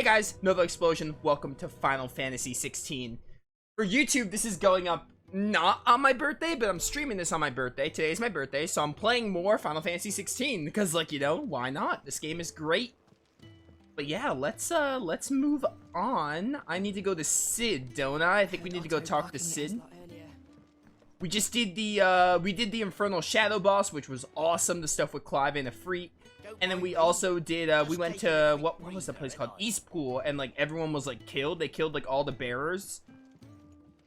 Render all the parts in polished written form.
Hey guys, Novaexplosion, welcome to Final Fantasy 16. For YouTube, this is going up not on my birthday, but I'm streaming this on my birthday. Today's my birthday, so I'm playing more Final Fantasy 16 because, like, you know, why not? This game is great. But yeah, let's move on. I need to go to Sid, don't I? I think we need to go talk to Sid. We just did the Infernal Shadow Boss, which was awesome. The stuff with Clive and Ifrit. And then we also did, we went to, what was the place called? Eastpool, and, like, everyone was, like, killed. They killed, like, all the bearers.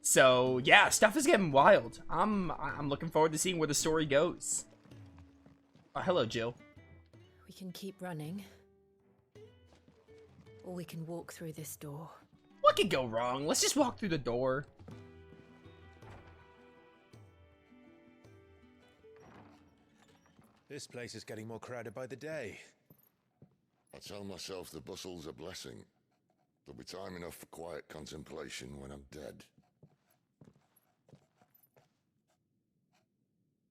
So, yeah, stuff is getting wild. I'm looking forward to seeing where the story goes. Oh, hello, Jill. We can keep running. Or we can walk through this door. What could go wrong? Let's just walk through the door. This place is getting more crowded by the day. I tell myself the bustle's a blessing. There'll be time enough for quiet contemplation when I'm dead.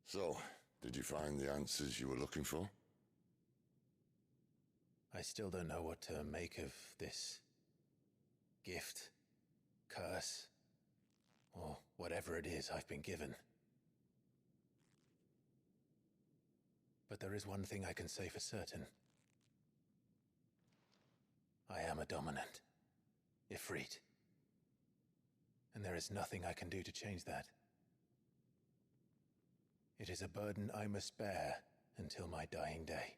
So, did you find the answers you were looking for? I still don't know what to make of this gift, curse, or whatever it is I've been given. But there is one thing I can say for certain. I am a dominant, Ifrit. And there is nothing I can do to change that. It is a burden I must bear until my dying day.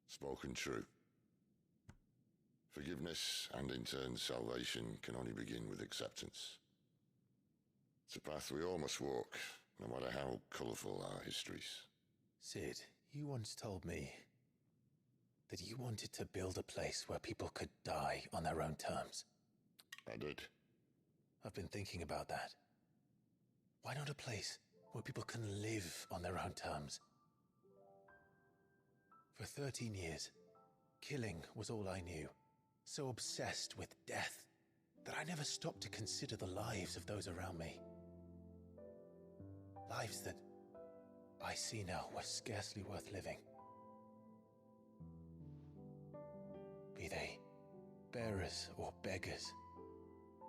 Spoken true. Forgiveness and in turn salvation can only begin with acceptance. It's a path we all must walk, no matter how colourful our histories. Sid, you once told me that you wanted to build a place where people could die on their own terms. I did. I've been thinking about that. Why not a place where people can live on their own terms? For 13 years, killing was all I knew. So obsessed with death that I never stopped to consider the lives of those around me. Lives that I see now were scarcely worth living. Be they bearers or beggars,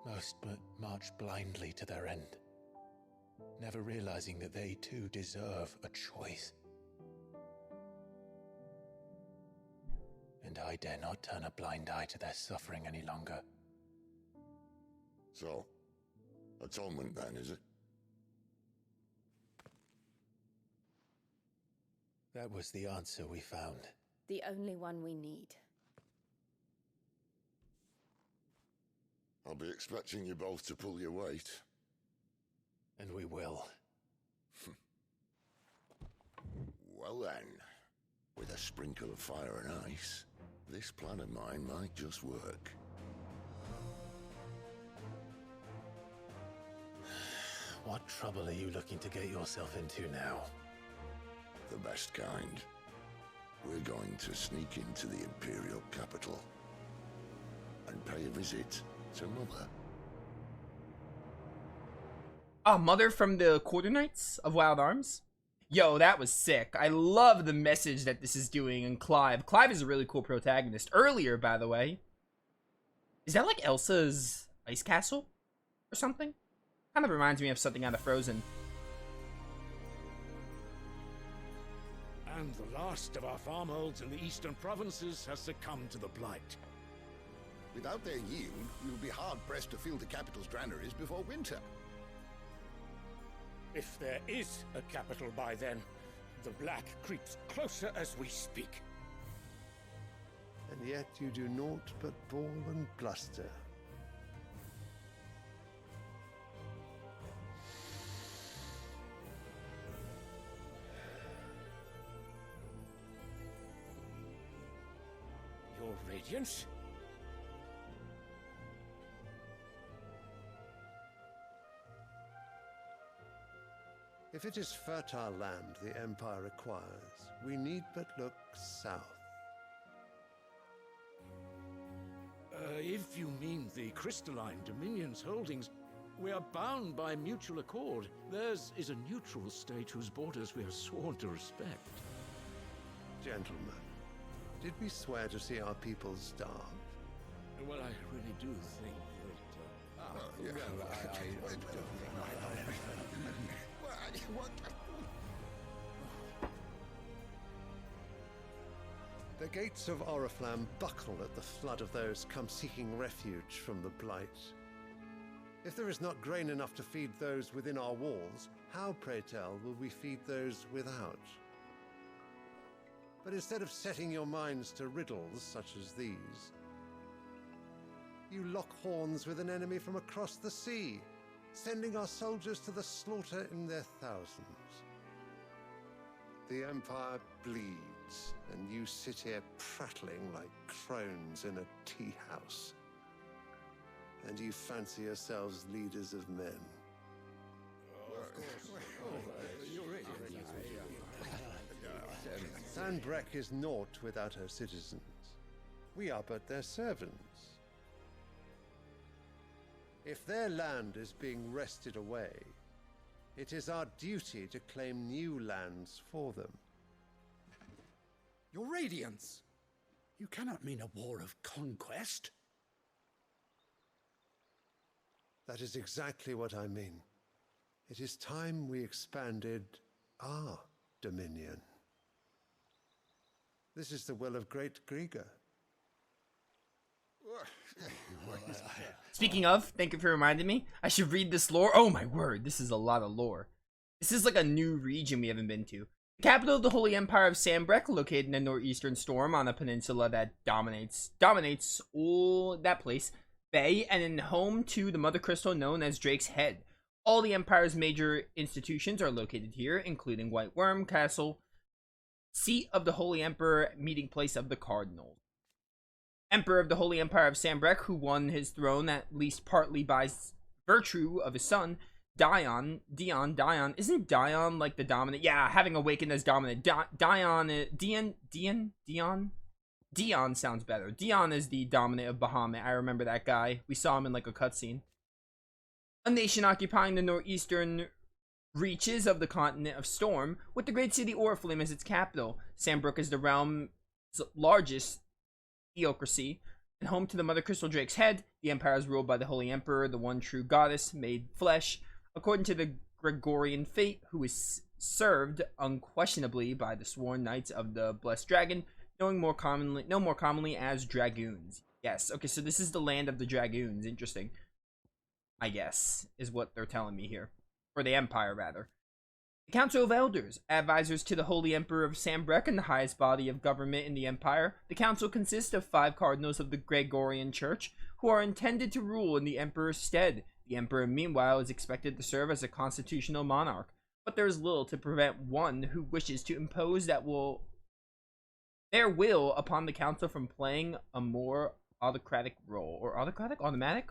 most but march blindly to their end, never realizing that they too deserve a choice. And I dare not turn a blind eye to their suffering any longer. So, atonement then, is it? That was the answer we found. The only one we need. I'll be expecting you both to pull your weight. And we will. Well then, with a sprinkle of fire and ice, this plan of mine might just work. What trouble are you looking to get yourself into now? The best kind. We're going to sneak into the Imperial capital and pay a visit to Mother. Ah, Mother from the Quarter Knights of Wild Arms? Yo, that was sick. I love the message that this is doing in Clive. Clive is a really cool protagonist. Earlier, by the way. Is that like Elsa's ice castle? Or something? Kind of reminds me of something out of Frozen. And the last of our farmholds in the eastern provinces has succumbed to the blight. Without their yield, we will be hard-pressed to fill the capital's granaries before winter. If there is a capital by then, the black creeps closer as we speak. And yet you do naught but bawl and bluster. Your Radiance? If it is fertile land the Empire requires, we need but look south. If you mean the crystalline Dominion's holdings, we are bound by mutual accord. Theirs is a neutral state whose borders we are sworn to respect. Gentlemen, Did we swear to see our people starve? Well, I really do think The gates of Oriflamme buckle at the flood of those come seeking refuge from the Blight. If there is not grain enough to feed those within our walls, how, pray tell, will we feed those without? But instead of setting your minds to riddles such as these, you lock horns with an enemy from across the sea, sending our soldiers to the slaughter in their thousands. The Empire bleeds, and you sit here prattling like crones in a tea house. And you fancy yourselves leaders of men. Sanbreque is naught without her citizens. We are but their servants. If their land is being wrested away, it is our duty to claim new lands for them. Your Radiance! You cannot mean a war of conquest. That is exactly what I mean. It is time we expanded our dominion. This is the will of great Grieger. Speaking of, thank you for reminding me. I should read this lore. Oh my word, this is a lot of lore. This is like a new region we haven't been to. The capital of the Holy Empire of Sanbreque, located in the northeastern storm on a peninsula that dominates all that place, bay, and in home to the mother crystal known as Drake's Head. All the Empire's major institutions are located here, including White Worm Castle, seat of the Holy Emperor, meeting place of the Cardinals. Emperor of the Holy Empire of Sanbreque, who won his throne at least partly by virtue of his son, Dion. Isn't Dion like the dominant? Yeah, having awakened as dominant. Dion sounds better. Dion is the dominant of Bahamut. I remember that guy. We saw him in like a cutscene. A nation occupying the northeastern reaches of the continent of Storm, with the great city Oriflamme as its capital. Sanbreque is the realm's largest theocracy, and home to the Mother Crystal Drake's Head. The Empire is ruled by the Holy Emperor, the one true goddess made flesh, according to the Gregorian fate, who is served unquestionably by the sworn knights of the Blessed Dragon, known more commonly as dragoons. Yes, okay, so this is the land of the dragoons. Interesting, I guess, is what they're telling me here. Or the Empire, rather. The Council of Elders, advisors to the Holy Emperor of Sanbreque and the highest body of government in the Empire. The Council consists of 5 cardinals of the Gregorian Church, who are intended to rule in the Emperor's stead. The Emperor, meanwhile, is expected to serve as a constitutional monarch, but there is little to prevent one who wishes to impose their will upon the Council from playing a more autocratic role. Or autocratic? Automatic?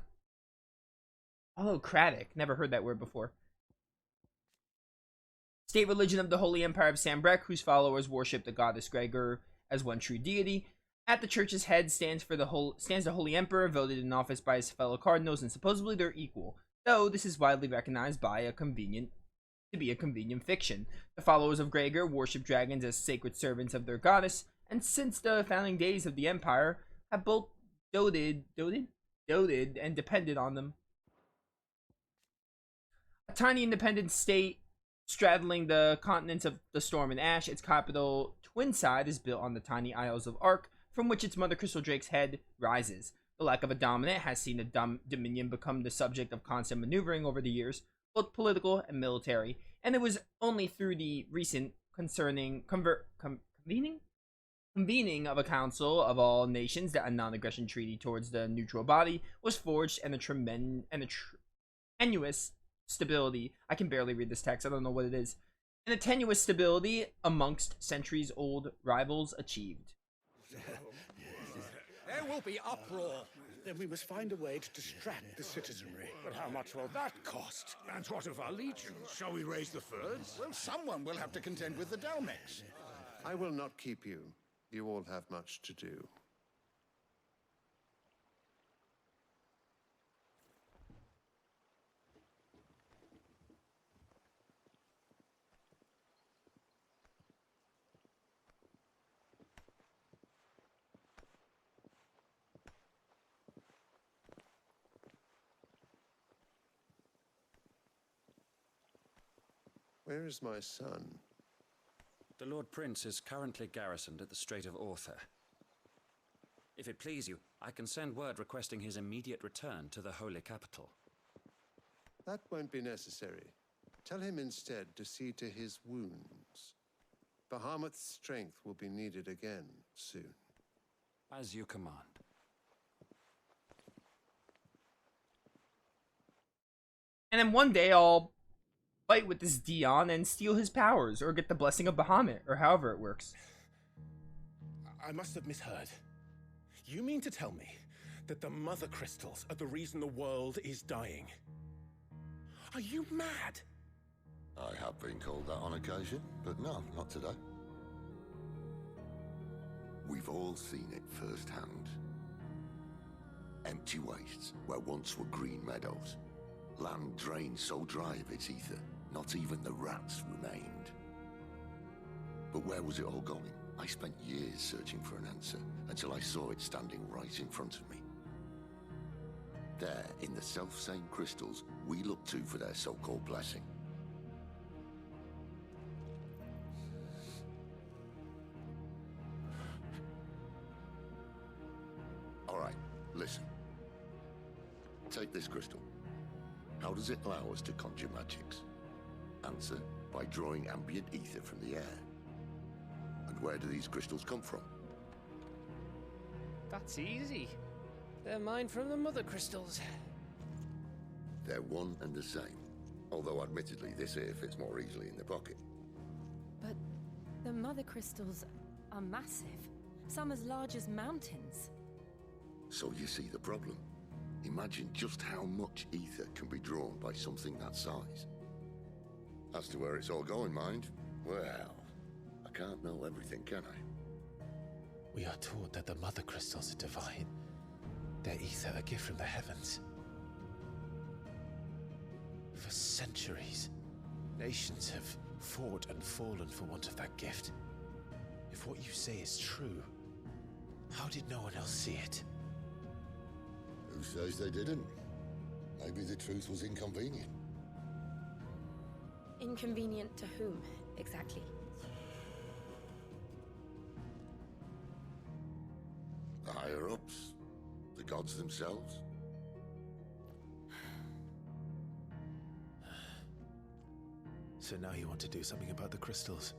Autocratic. Never heard that word before. State religion of the Holy Empire of Sanbreque, whose followers worship the goddess Gregor as one true deity. At the church's head stands the Holy Emperor, voted in office by his fellow cardinals, and supposedly they're equal, though this is widely recognized by a convenient fiction. The followers of Gregor worship dragons as sacred servants of their goddess, and since the founding days of the Empire, have both doted and depended on them. A tiny independent state straddling the continents of the Storm and Ash, its capital, Twinside, is built on the tiny Isles of Ark, from which its Mother Crystal Drake's Head rises. The lack of a dominant has seen the Dominion become the subject of constant maneuvering over the years, both political and military, and it was only through the recent convening of a council of all nations that a non-aggression treaty towards the neutral body was forged, and a tenuous stability. I can barely read this text. I don't know what it is. And a tenuous stability amongst centuries-old rivals achieved. There will be uproar. Then we must find a way to distract the citizenry. But how much will that cost? And what of our legions? Shall we raise the furs? Well, someone will have to contend with the Dalmex. I will not keep you. You all have much to do. Where is my son? The Lord Prince is currently garrisoned at the Strait of Arthur. If it please you, I can send word requesting his immediate return to the Holy Capital. That won't be necessary. Tell him instead to see to his wounds. Bahamut's strength will be needed again soon. As you command. And then one day I'll fight with this Dion and steal his powers, or get the blessing of Bahamut, or however it works. I must have misheard. You mean to tell me that the mother crystals are the reason the world is dying? Are you mad? I have been called that on occasion, but no, not today. We've all seen it firsthand. Empty wastes where once were green meadows. Land drained so dry of its ether, not even the rats remained. But where was it all going? I spent years searching for an answer, until I saw it standing right in front of me. There, in the self-same crystals we look to for their so-called blessing. All right, listen. Take this crystal. How does it allow us to conjure magics? Answer, by drawing ambient ether from the air. And where do these crystals come from? That's easy. They're mine from the mother crystals. They're one and the same. Although admittedly this here fits more easily in the pocket. But the mother crystals are massive. Some as large as mountains. So you see the problem. Imagine just how much ether can be drawn by something that size. As to where it's all going, mind, well, I can't know everything, can I? We are taught that the mother crystals are divine. Their ether a gift from the heavens. For centuries, nations have fought and fallen for want of that gift. If what you say is true, how did no one else see it? Who says they didn't? Maybe the truth was inconvenient. Inconvenient to whom, exactly? The higher-ups? The gods themselves? So now you want to do something about the crystals?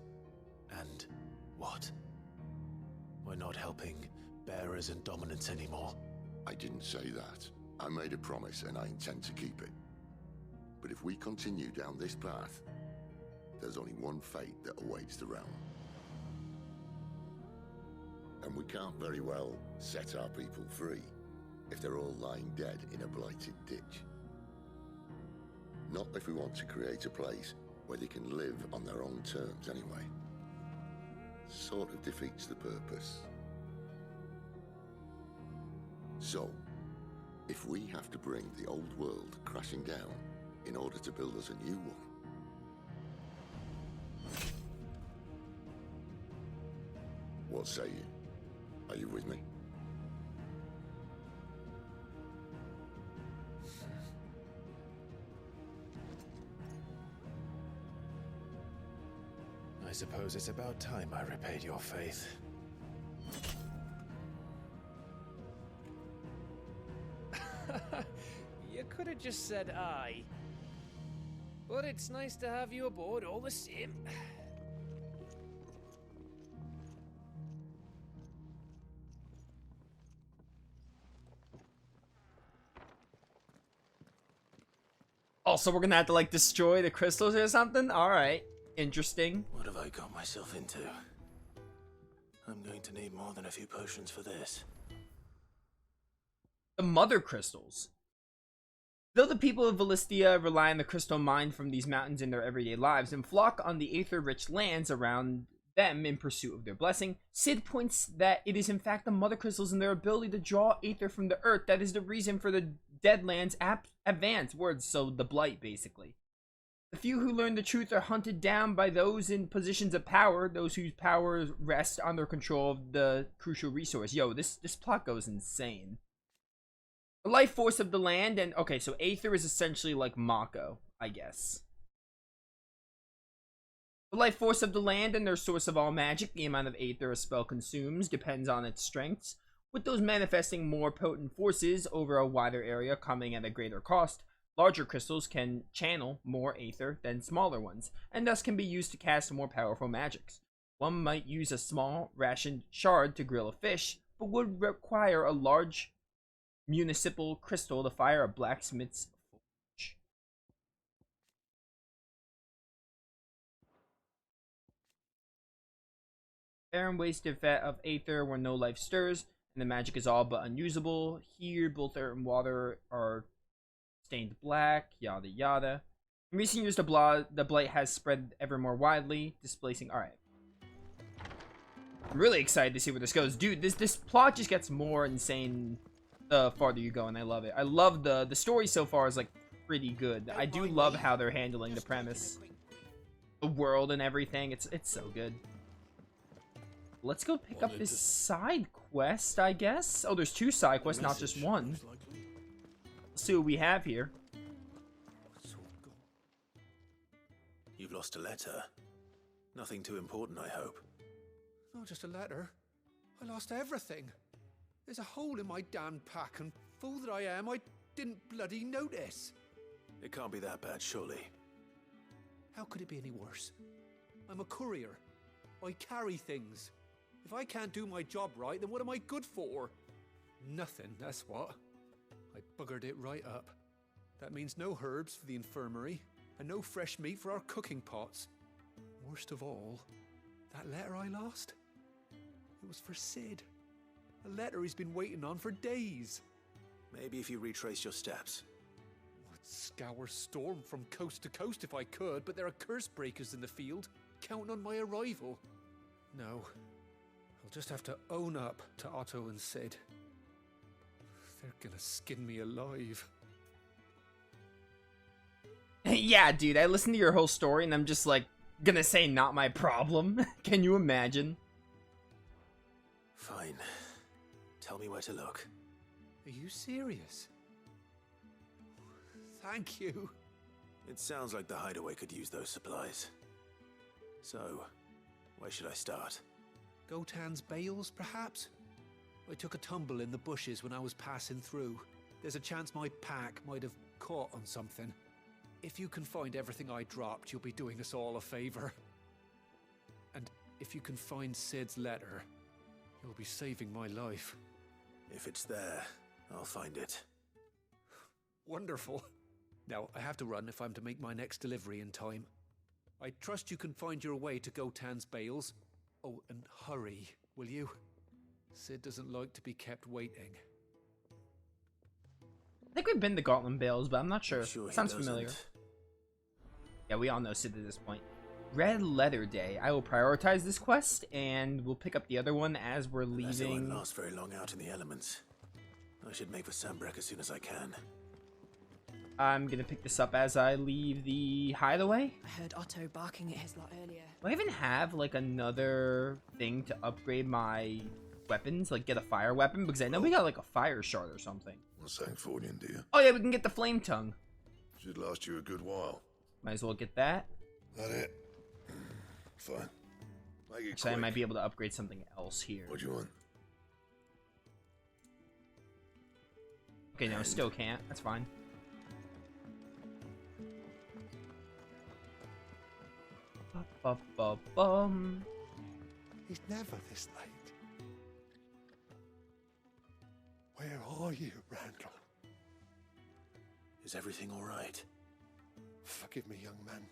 And what? We're not helping bearers and dominants anymore. I didn't say that. I made a promise and I intend to keep it. But if we continue down this path, there's only one fate that awaits the realm. And we can't very well set our people free if they're all lying dead in a blighted ditch. Not if we want to create a place where they can live on their own terms anyway. Sort of defeats the purpose. So, if we have to bring the old world crashing down in order to build us a new one, what say you? Are you with me? I suppose it's about time I repaid your faith. You could have just said aye. But it's nice to have you aboard all the same. Also, we're gonna have to, like, destroy the crystals or something? Alright. Interesting. What have I got myself into? I'm going to need more than a few potions for this. The mother crystals. Though the people of Valistia rely on the crystal mine from these mountains in their everyday lives and flock on the aether-rich lands around them in pursuit of their blessing, Sid points that it is in fact the mother crystals and their ability to draw aether from the earth that is the reason for the Deadlands advance words, so the blight basically. The few who learn the truth are hunted down by those in positions of power, those whose powers rest on their control of the crucial resource. Yo, this plot goes insane. The life force of the land, and okay, so Aether is essentially like Mako, I guess. The life force of the land and their source of all magic, the amount of aether a spell consumes depends on its strengths, with those manifesting more potent forces over a wider area coming at a greater cost. Larger crystals can channel more aether than smaller ones, and thus can be used to cast more powerful magics. One might use a small, rationed shard to grill a fish, but would require a large municipal crystal to fire a blacksmith's forge. Barren wasted vat of aether where no life stirs, and the magic is all but unusable. Here, both air and water are stained black, yada yada. In recent years, the blight has spread ever more widely, displacing... Alright. I'm really excited to see where this goes. Dude, this plot just gets more insane the farther you go, and I love it. I love the story so far is, like, pretty good. I do love how they're handling the premise. The world and everything. It's so good. Let's go pick up this side quest, I guess. Oh, there's 2 side quests, not just one. Let's see what we have here. You've lost a letter. Nothing too important, I hope. Not just a letter. I lost everything. There's a hole in my damn pack, and fool that I am, I didn't bloody notice. It can't be that bad, surely. How could it be any worse? I'm a courier. I carry things. If I can't do my job right, then what am I good for? Nothing, that's what. I buggered it right up. That means no herbs for the infirmary, and no fresh meat for our cooking pots. Worst of all, that letter I lost? It was for Sid. A letter he's been waiting on for days. Maybe if you retrace your steps. I'd scour Storm from coast to coast if I could, but there are curse breakers in the field, counting on my arrival. No, I'll just have to own up to Otto and Sid. They're gonna skin me alive. Yeah, dude, I listened to your whole story and I'm just like, gonna say not my problem. Can you imagine? Fine. Tell me where to look. Are you serious? Thank you. It sounds like the hideaway could use those supplies. So, where should I start? Gotan's bales, perhaps? I took a tumble in the bushes when I was passing through. There's a chance my pack might have caught on something. If you can find everything I dropped, you'll be doing us all a favor. And if you can find Sid's letter, you'll be saving my life. If it's there, I'll find it. Wonderful. Now, I have to run if I'm to make my next delivery in time. I trust you can find your way to Gotan's bales. Oh, and hurry, will you? Sid doesn't like to be kept waiting. I think we've been to Gauntlet Bales, but I'm not sure. Sure Sounds familiar. Yeah, we all know Sid at this point. Red Letter Day. I will prioritize this quest, and we'll pick up the other one as we're Unless it won't leaving. last very long out in the elements. I should make for Sambrek as soon as I can. I'm gonna pick this up as I leave the hideaway. I heard Otto barking at his lot earlier. Do I even have, like, another thing to upgrade my weapons? Like, get a fire weapon? Because I know we got, like, a fire shard or something. What's that for you, dear? Oh, yeah, we can get the flame tongue. Should last you a good while. Might as well get that. That it? Fine. Make it So I quick. might be able to upgrade something else here. What do you want? Okay, no, still can't. That's fine. Ba-ba-ba-bum. He's never this late. Where are you, Randall? Is everything all right? Forgive me, young man.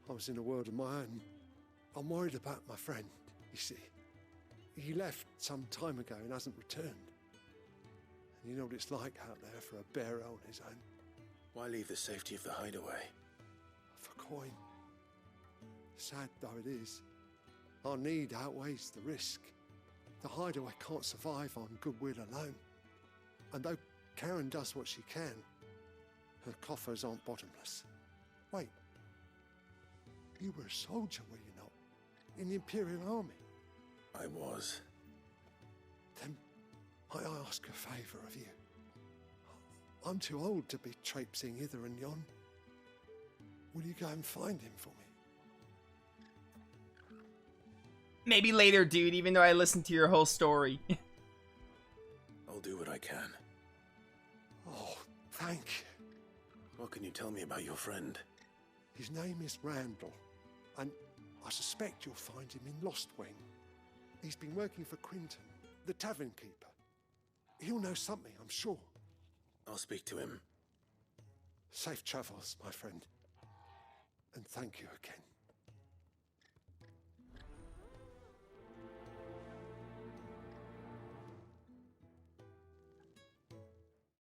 I was in a world of my own. I'm worried about my friend, you see. He left some time ago and hasn't returned. And you know what it's like out there for a bearer on his own. Why leave the safety of the hideaway? For coin. Sad though it is, our need outweighs the risk. The hideaway can't survive on goodwill alone. And though Karen does what she can, her coffers aren't bottomless. Wait, you were a soldier, were you not? In the Imperial Army? I was. Then I ask a favour of you. I'm too old to be traipsing hither and yon. Will you go and find him for me? Maybe later, dude, even though I listened to your whole story. I'll do what I can. Oh, thank you. What can you tell me about your friend? His name is Randall, and I suspect you'll find him in Lost Wing. He's been working for Quinton, the tavern keeper. He'll know something, I'm sure. I'll speak to him. Safe travels, my friend. And thank you again.